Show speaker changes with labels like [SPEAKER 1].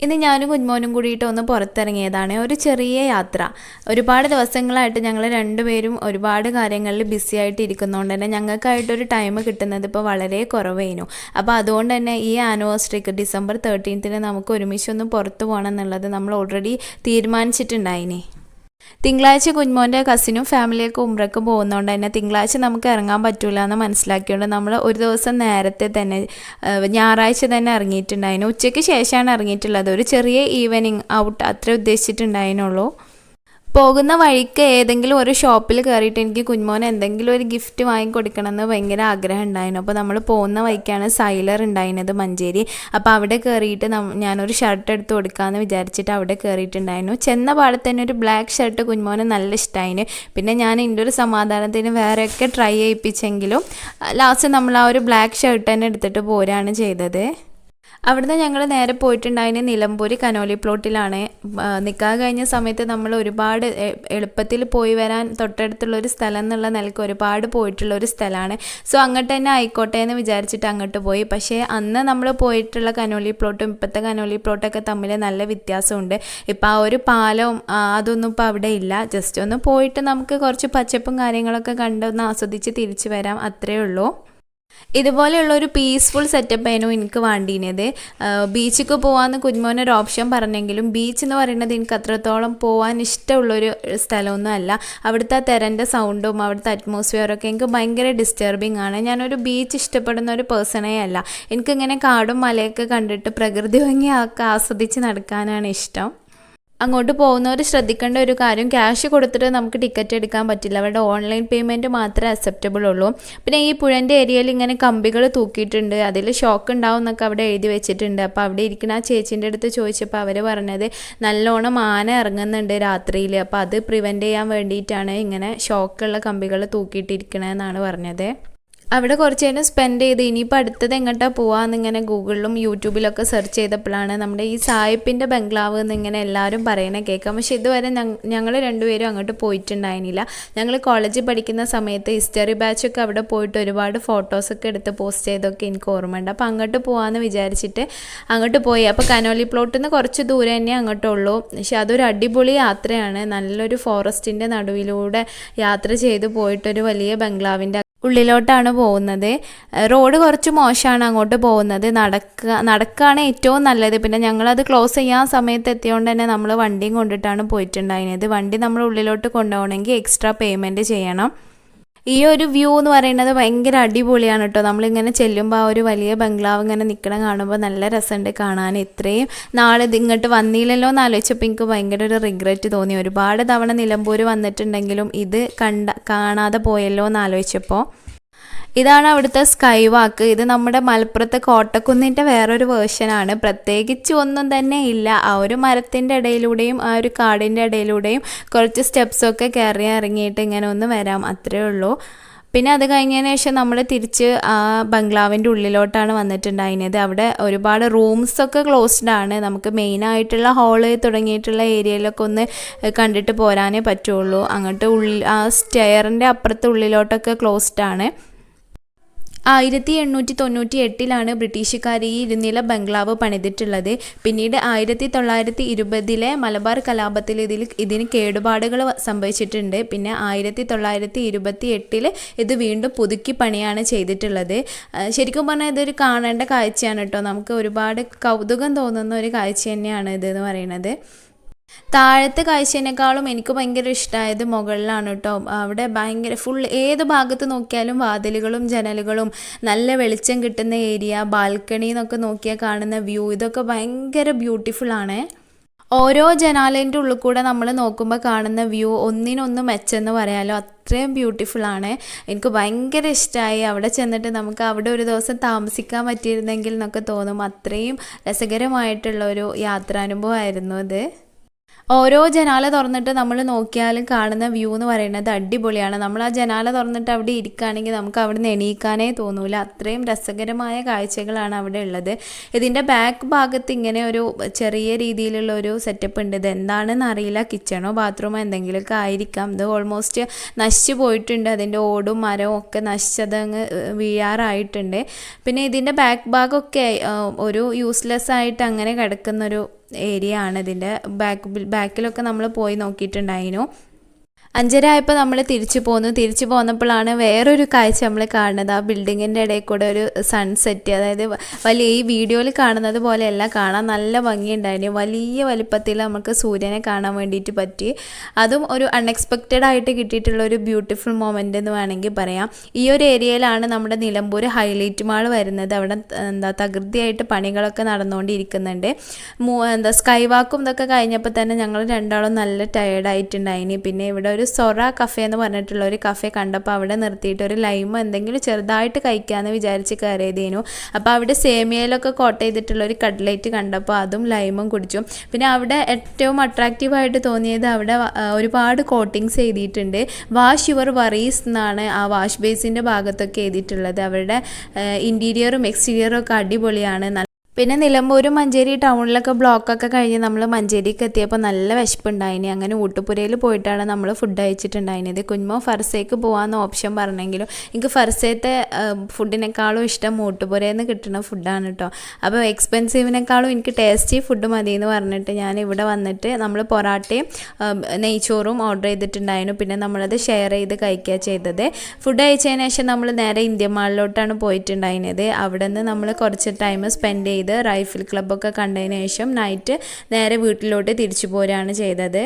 [SPEAKER 1] ഇന്ന് ഞാനും കുഞ്ഞുമോനും കൂടിയിട്ട് ഒന്ന് പുറത്തിറങ്ങിയതാണ്. ഒരു ചെറിയ യാത്ര. ഒരുപാട് ദിവസങ്ങളായിട്ട് ഞങ്ങൾ രണ്ടുപേരും ഒരുപാട് കാര്യങ്ങളിൽ ബിസി ആയിട്ട് ഇരിക്കുന്നതുകൊണ്ട് തന്നെ ഞങ്ങൾക്കായിട്ടൊരു ടൈം കിട്ടുന്നത് ഇപ്പോൾ വളരെ കുറവേനു. അപ്പോൾ അതുകൊണ്ട് തന്നെ ഈ ആനിവേഴ്സറിക്ക് ഡിസംബർ 13 നമുക്ക് ഒരുമിച്ചൊന്ന് പുറത്ത് പോകണം എന്നുള്ളത് നമ്മൾ ഓൾറെഡി തീരുമാനിച്ചിട്ടുണ്ടായിനി. തിങ്കളാഴ്ച കുഞ്ഞുമോൻ്റെ കസിനും ഫാമിലിയൊക്കെ ഉംറയ്ക്ക് പോകുന്നതുകൊണ്ട് തന്നെ തിങ്കളാഴ്ച നമുക്ക് ഇറങ്ങാൻ പറ്റില്ല എന്ന് മനസ്സിലാക്കിയോണ്ട് നമ്മൾ ഒരു ദിവസം നേരത്തെ തന്നെ ഞായറാഴ്ച തന്നെ ഇറങ്ങിയിട്ടുണ്ടായിരുന്നു. ഉച്ചയ്ക്ക് ശേഷമാണ് ഇറങ്ങിയിട്ടുള്ളത്. ഒരു ചെറിയ ഈവനിങ് ഔട്ട് അത്രേ ഉദ്ദേശിച്ചിട്ടുണ്ടായിരുന്നുള്ളൂ. പോകുന്ന വഴിക്ക് ഏതെങ്കിലും ഒരു ഷോപ്പിൽ കയറിയിട്ട് എനിക്ക് കുഞ്ഞുമോന് എന്തെങ്കിലും ഒരു ഗിഫ്റ്റ് വാങ്ങിക്കൊടുക്കണമെന്ന് ഭയങ്കര ആഗ്രഹം ഉണ്ടായിരുന്നു. അപ്പോൾ നമ്മൾ പോകുന്ന വഴിക്കാണ് സൈലർ ഉണ്ടായിരുന്നത് മഞ്ചേരി. അപ്പോൾ അവിടെ കയറിയിട്ട് ഞാനൊരു ഷർട്ട് എടുത്ത് കൊടുക്കാമെന്ന് വിചാരിച്ചിട്ട് അവിടെ കയറിയിട്ടുണ്ടായിരുന്നു. ചെന്ന പാടെ തന്നെ ഒരു ബ്ലാക്ക് ഷർട്ട് കുഞ്ഞുമോന് നല്ല ഇഷ്ടമായിരുന്നു. പിന്നെ ഞാൻ എൻ്റെ ഒരു സമാധാനത്തിന് വേറെയൊക്കെ ട്രൈ ചെയ്യിപ്പിച്ചെങ്കിലും ലാസ്റ്റ് നമ്മൾ ആ ഒരു ബ്ലാക്ക് ഷർട്ട് തന്നെ എടുത്തിട്ട് പോരാണ് ചെയ്തത്. അവിടുന്ന് ഞങ്ങൾ നേരെ പോയിട്ടുണ്ടായിരുന്ന നിലമ്പൂർ കനോലി പ്ലോട്ടിലാണ്. നിൽക്കാൻ കഴിഞ്ഞ സമയത്ത് നമ്മൾ ഒരുപാട് എളുപ്പത്തിൽ പോയി വരാൻ തൊട്ടടുത്തുള്ളൊരു സ്ഥലം എന്നുള്ള നിലയ്ക്ക് ഒരുപാട് പോയിട്ടുള്ളൊരു സ്ഥലമാണ്. സോ അങ്ങോട്ട് തന്നെ ആയിക്കോട്ടെ എന്ന് വിചാരിച്ചിട്ട് അങ്ങോട്ട് പോയി. പക്ഷേ അന്ന് നമ്മൾ പോയിട്ടുള്ള കനോലി പ്ലോട്ടും ഇപ്പോഴത്തെ കനോലി പ്ലോട്ടൊക്കെ തമ്മിൽ നല്ല വ്യത്യാസമുണ്ട്. ഇപ്പോൾ ആ ഒരു പാലവും അതൊന്നും ഇപ്പോൾ അവിടെ ഇല്ല. ജസ്റ്റ് ഒന്ന് പോയിട്ട് നമുക്ക് കുറച്ച് പച്ചപ്പും കാര്യങ്ങളൊക്കെ കണ്ടൊന്ന് ആസ്വദിച്ച് തിരിച്ചു വരാം, അത്രയേ ഉള്ളൂ. ഇതുപോലെയുള്ളൊരു പീസ്ഫുൾ സെറ്റപ്പ് ആയിരുന്നു എനിക്ക് വേണ്ടിയത്. ബീച്ചിക്ക് പോകാമെന്ന് കുഞ്ഞുമോനൊരു ഓപ്ഷൻ പറഞ്ഞെങ്കിലും ബീച്ച് എന്ന് പറയുന്നത് എനിക്ക് അത്രത്തോളം പോകാൻ ഇഷ്ടമുള്ളൊരു സ്ഥലമൊന്നും അല്ല. അവിടുത്തെ തിരൻ്റെ സൗണ്ടും അവിടുത്തെ അറ്റ്മോസ്ഫിയറൊക്കെ എനിക്ക് ഭയങ്കര ഡിസ്റ്റർബിങ് ആണ്. ഞാനൊരു ബീച്ച് ഇഷ്ടപ്പെടുന്ന ഒരു പേഴ്സണേ അല്ല. എനിക്കിങ്ങനെ കാടും മലയൊക്കെ കണ്ടിട്ട് പ്രകൃതി ഭംഗിയൊക്കെ ആസ്വദിച്ച് നടക്കാനാണ് ഇഷ്ടം. അങ്ങോട്ട് പോകുന്നവർ ശ്രദ്ധിക്കേണ്ട ഒരു കാര്യം, ക്യാഷ് കൊടുത്തിട്ട് നമുക്ക് ടിക്കറ്റ് എടുക്കാൻ പറ്റില്ല. അവരുടെ ഓൺലൈൻ പേയ്മെൻറ്റ് മാത്രമേ അക്സെപ്റ്റബിൾ ഉള്ളൂ. പിന്നെ ഈ പുഴൻ്റെ ഏരിയയിൽ ഇങ്ങനെ കമ്പികൾ തൂക്കിയിട്ടുണ്ട്, അതിൽ ഷോക്ക് ഉണ്ടാവും എന്നൊക്കെ അവിടെ എഴുതി വെച്ചിട്ടുണ്ട്. അപ്പോൾ അവിടെ ഇരിക്കുന്ന ആ ചേച്ചീൻ്റെ അടുത്ത് ചോദിച്ചപ്പോൾ അവർ പറഞ്ഞത് നല്ലോണം ആന ഇറങ്ങുന്നുണ്ട് രാത്രിയിൽ, അപ്പോൾ അത് പ്രിവെൻറ്റ് ചെയ്യാൻ വേണ്ടിയിട്ടാണ് ഇങ്ങനെ ഷോക്കുള്ള കമ്പികൾ തൂക്കിയിട്ടിരിക്കണമെന്നാണ് പറഞ്ഞത്. അവിടെ കുറച്ച് നേരം സ്പെൻഡ് ചെയ്ത് ഇനിയിപ്പോൾ അടുത്തത് എങ്ങോട്ടാണ് പോകാമെന്നിങ്ങനെ ഗൂഗിളിലും യൂട്യൂബിലൊക്കെ സെർച്ച് ചെയ്തപ്പോഴാണ് നമ്മുടെ ഈ സായിപ്പിൻ്റെ ബംഗ്ലാവ് എന്നിങ്ങനെ എല്ലാവരും പറയണേ കേൾക്കാം. പക്ഷേ ഇതുവരെ ഞങ്ങൾ രണ്ടുപേരും അങ്ങോട്ട് പോയിട്ടുണ്ടായിരുന്നില്ല. ഞങ്ങൾ കോളേജിൽ പഠിക്കുന്ന സമയത്ത് ഹിസ്റ്ററി ബാച്ചൊക്കെ അവിടെ പോയിട്ട് ഒരുപാട് ഫോട്ടോസൊക്കെ എടുത്ത് പോസ്റ്റ് ചെയ്തൊക്കെ എനിക്ക് ഓർമ്മയുണ്ട്. അപ്പോൾ അങ്ങോട്ട് പോകാമെന്ന് വിചാരിച്ചിട്ട് അങ്ങോട്ട് പോയി. അപ്പോൾ കനോലി പ്ലോട്ടിൽ നിന്ന് കുറച്ച് ദൂരം തന്നെ അങ്ങോട്ടുള്ളൂ. പക്ഷെ അതൊരു അടിപൊളി യാത്രയാണ്. നല്ലൊരു ഫോറസ്റ്റിൻ്റെ നടുവിലൂടെ യാത്ര ചെയ്ത് പോയിട്ടൊരു വലിയ ബംഗ്ലാവിൻ്റെ ഉള്ളിലോട്ടാണ് പോകുന്നത്. റോഡ് കുറച്ച് മോശമാണ് അങ്ങോട്ട് പോകുന്നത്. നടക്കുകയാണ് ഏറ്റവും നല്ലത്. പിന്നെ ഞങ്ങളത് ക്ലോസ് ചെയ്യാൻ സമയത്ത് എത്തിയോണ്ട് തന്നെ നമ്മൾ വണ്ടിയും കൊണ്ടിട്ടാണ് പോയിട്ടുണ്ടായിരുന്നത്. വണ്ടി നമ്മൾ ഉള്ളിലോട്ട് കൊണ്ടുപോകണമെങ്കിൽ എക്സ്ട്രാ പേയ്മെൻറ്റ് ചെയ്യണം. ഈ ഒരു വ്യൂ എന്ന് പറയുന്നത് ഭയങ്കര അടിപൊളിയാണ് കേട്ടോ. നമ്മളിങ്ങനെ ചെല്ലുമ്പോൾ ആ ഒരു വലിയ ബംഗ്ലാവ് ഇങ്ങനെ നിൽക്കണം കാണുമ്പോൾ നല്ല രസമുണ്ട് കാണാൻ. ഇത്രയും നാളിത് ഇങ്ങോട്ട് വന്നില്ലല്ലോ എന്ന് ആലോചിച്ചപ്പോൾ എനിക്ക് ഭയങ്കര ഒരു റിഗ്രറ്റ് തോന്നി. ഒരുപാട് തവണ നിലമ്പൂർ വന്നിട്ടുണ്ടെങ്കിലും ഇത് കാണാതെ പോയല്ലോ എന്ന് ആലോചിച്ചപ്പോൾ. ഇതാണ് അവിടുത്തെ സ്കൈ വാക്ക്. ഇത് നമ്മുടെ മലപ്പുറത്തെ കോട്ടക്കുന്നിൻ്റെ വേറൊരു വേർഷനാണ്. പ്രത്യേകിച്ച് ഒന്നും തന്നെ ഇല്ല. ആ ഒരു മരത്തിൻ്റെ ഇടയിലൂടെയും ആ ഒരു കാടിൻ്റെ ഇടയിലൂടെയും കുറച്ച് സ്റ്റെപ്സൊക്കെ കയറി ഇറങ്ങിയിട്ട് ഇങ്ങനെ ഒന്ന് വരാം, അത്രയേ ഉള്ളൂ. പിന്നെ അത് കഴിഞ്ഞതിന് ശേഷം നമ്മൾ തിരിച്ച് ആ ബംഗ്ലാവിൻ്റെ ഉള്ളിലോട്ടാണ് വന്നിട്ടുണ്ടായിരുന്നത്. അവിടെ ഒരുപാട് റൂംസൊക്കെ ക്ലോസ്ഡ് ആണ്. നമുക്ക് മെയിനായിട്ടുള്ള ഹാള് തുടങ്ങിയിട്ടുള്ള ഏരിയയിലൊക്കെ ഒന്ന് കണ്ടിട്ട് പോരാനേ പറ്റുള്ളൂ. അങ്ങോട്ട് ആ സ്റ്റെയറിൻ്റെ അപ്പുറത്ത് ഉള്ളിലോട്ടൊക്കെ ക്ലോസ്ഡ് ആണ്. 1898 ബ്രിട്ടീഷുകാർ ഈ ഇരുനില ബംഗ്ലാവ് പണിതിട്ടുള്ളത്. പിന്നീട് 1920 മലബാർ കലാപത്തിൽ ഇതിന് കേടുപാടുകൾ സംഭവിച്ചിട്ടുണ്ട്. പിന്നെ 1928 ഇത് വീണ്ടും പുതുക്കി പണിയാണ് ചെയ്തിട്ടുള്ളത്. ശരിക്കും പറഞ്ഞാൽ ഇതൊരു കാണേണ്ട കാഴ്ചയാണ് കേട്ടോ. നമുക്ക് ഒരുപാട് കൗതുകം തോന്നുന്ന ഒരു കാഴ്ച തന്നെയാണ് ഇതെന്ന് പറയുന്നത്. താഴത്തെ കാഴ്ചേനേക്കാളും എനിക്ക് ഭയങ്കര ഇഷ്ടമായത് മുകളിലാണ് കേട്ടോ. അവിടെ ഭയങ്കര ഫുൾ ഏത് ഭാഗത്ത് നോക്കിയാലും വാതിലുകളും ജനലുകളും നല്ല വെളിച്ചം കിട്ടുന്ന ഏരിയ, ബാൽക്കണി എന്നൊക്കെ നോക്കിയാൽ കാണുന്ന വ്യൂ, ഇതൊക്കെ ഭയങ്കര ബ്യൂട്ടിഫുള്ളാണ്. ഓരോ ജനാലേൻ്റെ ഉള്ളിൽ കൂടെ നമ്മൾ നോക്കുമ്പോൾ കാണുന്ന വ്യൂ ഒന്നിനൊന്ന് മെച്ചെന്ന് പറയാലോ, അത്രയും ബ്യൂട്ടിഫുള്ളാണ്. എനിക്ക് ഭയങ്കര ഇഷ്ടമായി. അവിടെ ചെന്നിട്ട് നമുക്ക് അവിടെ ഒരു ദിവസം താമസിക്കാൻ പറ്റിയിരുന്നെങ്കിൽ എന്നൊക്കെ തോന്നും. അത്രയും രസകരമായിട്ടുള്ളൊരു യാത്രാനുഭവമായിരുന്നു അത്. ഓരോ ജനാല തുറന്നിട്ട് നമ്മൾ നോക്കിയാലും കാണുന്ന വ്യൂ എന്ന് പറയുന്നത് അടിപൊളിയാണ്. നമ്മൾ ആ ജനാല തുറന്നിട്ട് അവിടെ ഇരിക്കുകയാണെങ്കിൽ നമുക്ക് അവിടെ നിന്ന് എണീക്കാനേ തോന്നൂല. അത്രയും രസകരമായ കാഴ്ചകളാണ് അവിടെ ഉള്ളത്. ഇതിൻ്റെ ബാക്ക് ഭാഗത്ത് ഇങ്ങനെ ഒരു ചെറിയ രീതിയിലുള്ള ഒരു സെറ്റപ്പ് ഉണ്ട്. ഇത് എന്താണെന്ന് അറിയില്ല, കിച്ചണോ ബാത്റൂമോ എന്തെങ്കിലുമൊക്കെ ആയിരിക്കാം. ഇത് ഓൾമോസ്റ്റ് നശിച്ചു പോയിട്ടുണ്ട്. അതിൻ്റെ ഓടും മരവും ഒക്കെ നശിച്ചതങ്ങ് വീഴാറായിട്ടുണ്ട്. പിന്നെ ഇതിൻ്റെ ബാക്ക് ഭാഗമൊക്കെ ഒരു യൂസ്ലെസ് ആയിട്ട് അങ്ങനെ കിടക്കുന്നൊരു ഏരിയ ആണ്. ഇതിൻ്റെ ബാക്കിലൊക്കെ നമ്മൾ പോയി നോക്കിയിട്ടുണ്ടായിരുന്നു. 5:30 ആയപ്പോൾ നമ്മൾ തിരിച്ചു പോന്നപ്പോഴാണ് വേറൊരു കാഴ്ച നമ്മൾ കാണുന്നത്. ആ ബിൽഡിങ്ങിൻ്റെ ഇടയിൽ കൂടെ ഒരു സൺസെറ്റ്, അതായത് വലിയ ഈ വീഡിയോയിൽ കാണുന്നത് പോലെയല്ല, കാണാൻ നല്ല ഭംഗിയുണ്ടായിരുന്നു. വലിയ വലിപ്പത്തിൽ നമുക്ക് സൂര്യനെ കാണാൻ വേണ്ടിയിട്ട് പറ്റി. അതും ഒരു അൺഎക്സ്പെക്റ്റഡ് ആയിട്ട് കിട്ടിയിട്ടുള്ള ഒരു ബ്യൂട്ടിഫുൾ മൊമെൻ്റ് എന്ന് വേണമെങ്കിൽ പറയാം. ഈ ഒരു ഏരിയയിലാണ് നമ്മുടെ നിലമ്പൂർ ഹൈലൈറ്റ് മാൾ വരുന്നത്. അവിടെ തകൃതിയായിട്ട് പണികളൊക്കെ നടന്നുകൊണ്ടിരിക്കുന്നുണ്ട്. സ്കൈ വാക്കും ഇതൊക്കെ കഴിഞ്ഞപ്പോൾ തന്നെ ഞങ്ങൾ രണ്ടാളും നല്ല ടയേർഡായിട്ടുണ്ടായിന്. പിന്നെ ഇവിടെ ഒരു സൊറ കഫേ എന്ന് പറഞ്ഞിട്ടുള്ള ഒരു കഫേ കണ്ടപ്പോൾ അവിടെ നിർത്തിയിട്ട് ഒരു ലൈമ് എന്തെങ്കിലും ചെറുതായിട്ട് കഴിക്കാമെന്ന് വിചാരിച്ച് കയറിയതേനു. അപ്പോൾ അവിടെ സേമിയയിലൊക്കെ കോട്ട് ചെയ്തിട്ടുള്ള ഒരു കട്ട്ലേറ്റ് കണ്ടപ്പോൾ അതും ലൈമും കുടിച്ചു. പിന്നെ അവിടെ ഏറ്റവും അട്രാക്റ്റീവായിട്ട് തോന്നിയത് അവിടെ ഒരുപാട് കോട്ടിങ്സ് എഴുതിയിട്ടുണ്ട്. വാഷ് യുവർ വറീസ് എന്നാണ് ആ വാഷ് ബേസിൻ്റെ ഭാഗത്തൊക്കെ എഴുതിയിട്ടുള്ളത്. അവരുടെ ഇൻറ്റീരിയറും എക്സ്റ്റീരിയറും ഒക്കെ അടിപൊളിയാണ്. പിന്നെ നിലമ്പൂരും മഞ്ചേരി ടൗണിലൊക്കെ ബ്ലോക്കൊക്കെ കഴിഞ്ഞ് നമ്മൾ മഞ്ചേരിക്ക് എത്തിയപ്പോൾ നല്ല വിശപ്പുണ്ടായിന്. അങ്ങനെ ഊട്ടുപുരയിൽ പോയിട്ടാണ് നമ്മൾ ഫുഡ് കഴിച്ചിട്ടുണ്ടായിരുന്നത്. കുഞ്ഞുമോ ഫർസേക്ക് പോകാമെന്ന് ഓപ്ഷൻ പറഞ്ഞെങ്കിലും എനിക്ക് ഫർസേത്തെ ഫുഡിനേക്കാളും ഇഷ്ടം ഊട്ടുപുരയിൽ നിന്ന് കിട്ടുന്ന ഫുഡാണ് കേട്ടോ. അപ്പോൾ എക്സ്പെൻസീവിനേക്കാളും എനിക്ക് ടേസ്റ്റി ഫുഡ് മതി എന്ന് പറഞ്ഞിട്ട് ഞാൻ ഇവിടെ വന്നിട്ട് നമ്മൾ പൊറാട്ടയും നെയ്ച്ചോറും ഓർഡർ ചെയ്തിട്ടുണ്ടായിരുന്നു. പിന്നെ നമ്മളത് ഷെയർ ചെയ്ത് കഴിക്കുക ചെയ്തത്. ഫുഡ് കഴിച്ചതിന് ശേഷം നമ്മൾ നേരെ ഇന്ത്യൻ മാളിലോട്ടാണ് പോയിട്ടുണ്ടായിരുന്നത്. അവിടെ നിന്ന് നമ്മൾ കുറച്ച് ടൈം സ്പെൻഡ് ചെയ്ത് റൈഫിൾ ക്ലബ്ബൊക്കെ കണ്ടതിന് ശേഷം നൈറ്റ് നേരെ വീട്ടിലോട്ട് തിരിച്ചു പോരുകയാണ് ചെയ്തത്.